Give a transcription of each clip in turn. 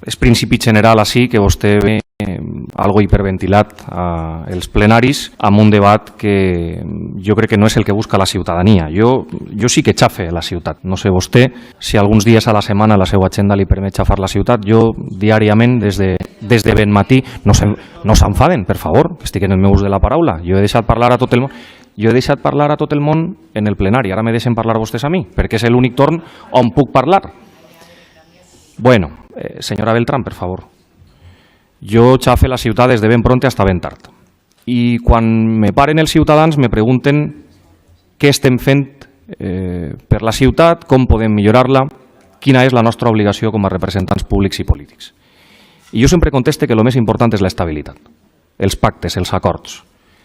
és principi general així que vostè ve algo hiperventilat als plenaris amb un debat que jo crec que no és el que busca la ciutadania. Jo sí que xafe la ciutat. No sé vostè si alguns dies a la setmana la seva agenda li permet xafar la ciutat. Jo diàriament, des de ben matí, no s'enfaden, per favor, que estic en el meu ús de la paraula. Jo he deixat parlar a tot el món. Jo he deixat parlar a tot el món en el plenari. Ara me deixen parlar vostès a mi, perquè és l'únic torn on puc parlar. Bueno, senyora Beltrán, per favor. Jo xafe la ciutat des de ben pronte hasta ben tard. I quan me paren els ciutadans me pregunten què estem fent per la ciutat, com podem millorar-la, quina és la nostra obligació com a representants públics i polítics. I jo sempre conteste que el més important és l'estabilitat, els pactes, els acords.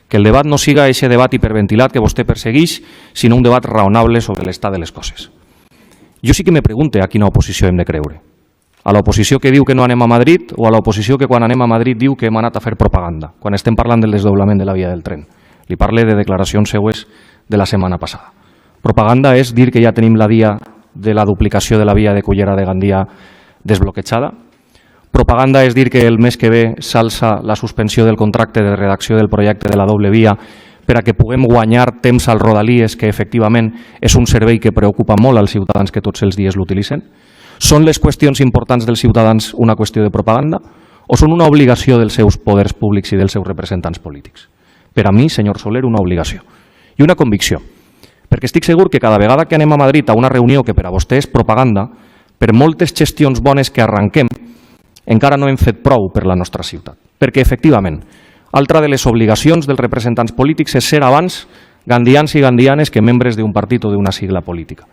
Que el debat no siga aquest debat hiperventilat que vostè persegueix, sinó un debat raonable sobre l'estat de les coses. Jo sí que me pregunte a quina oposició hem de creure. A l'oposició que diu que no anem a Madrid o a l'oposició que quan anem a Madrid diu que hem anat a fer propaganda, quan estem parlant del desdoblament de la via del tren. Li parle de declaracions seues de la setmana passada. Propaganda és dir que ja tenim la via de la duplicació de la via de Cullera de Gandia desbloquejada. Propaganda és dir que el mes que ve s'alça la suspensió del contracte de redacció del projecte de la doble via per a que puguem guanyar temps als rodalies, que efectivament és un servei que preocupa molt als ciutadans que tots els dies l'utilitzen. Són les qüestions importants dels ciutadans una qüestió de propaganda o són una obligació dels seus poders públics i dels seus representants polítics? Per a mi, senyor Soler, una obligació i una convicció, perquè estic segur que cada vegada que anem a Madrid a una reunió que per a vostè és propaganda, per moltes gestions bones que arranquem, encara no hem fet prou per la nostra ciutat. Perquè, efectivament, altra de les obligacions dels representants polítics és ser abans gandians i gandianes que membres d'un partit o d'una sigla política.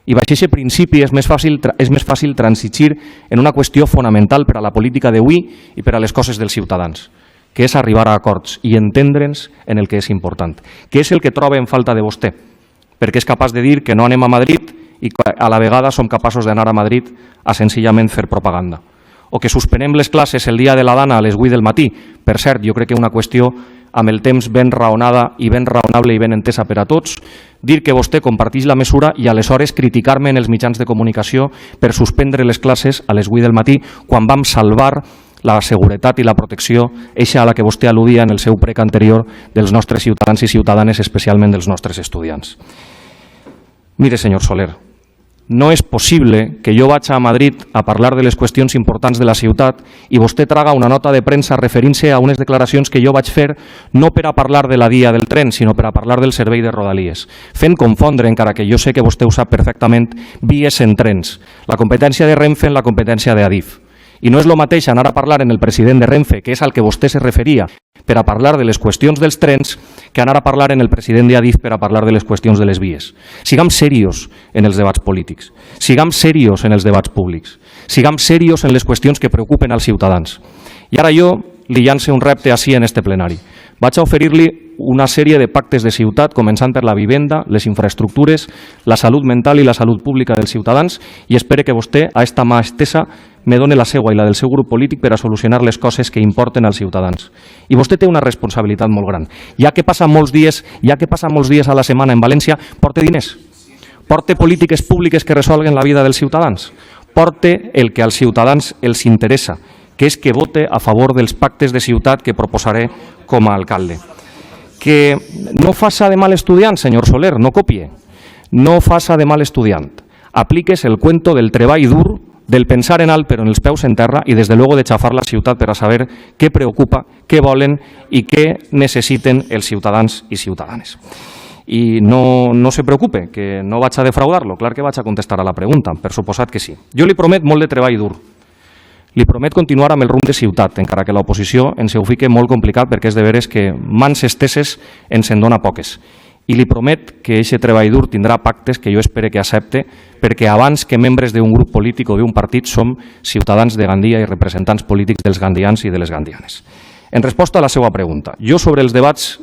I baix aquest principi és més fàcil transigir en una qüestió fonamental per a la política d'avui i per a les coses dels ciutadans, que és arribar a acords i entendre'ns en el que és important, que és el que troba en falta de vostè, perquè és capaç de dir que no anem a Madrid i a la vegada som capaços d'anar a Madrid a senzillament fer propaganda. O que suspenem les classes el dia de la Dana a les 8 del matí. Per cert, jo crec que una qüestió amb el temps ben raonada i ben raonable i ben entesa per a tots, dir que vostè comparteix la mesura i aleshores criticar-me en els mitjans de comunicació per suspendre les classes a les 8 del matí quan vam salvar la seguretat i la protecció, eixa a la que vostè al·ludia en el seu prec anterior dels nostres ciutadans i ciutadanes, especialment dels nostres estudiants. Mire, senyor Soler, no és possible que jo vaig a Madrid a parlar de les qüestions importants de la ciutat i vostè traga una nota de premsa referint-se a unes declaracions que jo vaig fer no per a parlar de la via del tren, sinó per a parlar del servei de rodalies, fent confondre, encara que jo sé que vostè ho sap perfectament, vies en trens, la competència de Renfe en la competència d'Adif. I no és el mateix anar a parlar en el president de Renfe, que és al que vostè se referia, per a parlar de les qüestions dels trens, que anar a parlar en el president d'Adif per a parlar de les qüestions de les vies. Siguem serios en els debats polítics, siguem serios en els debats públics, siguem serios en les qüestions que preocupen als ciutadans. I ara jo li llanço un repte així en este plenari. Vaig a oferir-li una sèrie de pactes de ciutat, començant per la vivenda, les infraestructures, la salut mental i la salut pública dels ciutadans, i espero que vostè, a esta mà estesa, me doni la seva i la del seu grup polític per a solucionar les coses que importen als ciutadans. I vostè té una responsabilitat molt gran. Ja que passa molts dies a la setmana en València, porte diners, porte polítiques públiques que resolguen la vida dels ciutadans, porte el que als ciutadans els interessa, que és que vote a favor dels pactes de ciutat que proposaré com a alcalde. Que no faça de mal estudiant, senyor Soler, no copie. No faça de mal estudiant. Apliques el cuento del treball dur, del pensar en alt però en els peus en terra i, des de luego, de xafar la ciutat per a saber què preocupa, què volen i què necessiten els ciutadans i ciutadanes. I no se preocupe, que no vaig a defraudar-lo. Clar que vaig a contestar a la pregunta, per suposat que sí. Jo li promet molt de treball dur. Li promet continuar amb el rumb de ciutat, encara que l'oposició ens ho fique molt complicat perquè és de veres que mans esteses ens en dona poques. I li promet que aquest treball dur tindrà pactes que jo espero que accepte, perquè abans que membres d'un grup polític o d'un partit som ciutadans de Gandia i representants polítics dels gandians i de les gandianes. En resposta a la seva pregunta, jo sobre els debats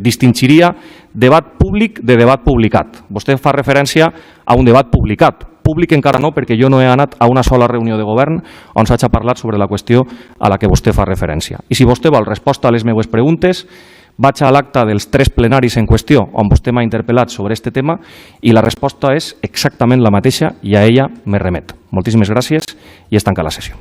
distingiria debat públic de debat publicat. Vostè fa referència a un debat publicat. Públic encara no, perquè jo no he anat a una sola reunió de govern on s'hagi parlat sobre la qüestió a la que vostè fa referència. I si vostè vol resposta a les meves preguntes, vaig a l'acte dels 3 plenaris en qüestió on vostè m'ha interpel·lat sobre aquest tema i la resposta és exactament la mateixa i a ella me remet. Moltíssimes gràcies i es tanca la sessió.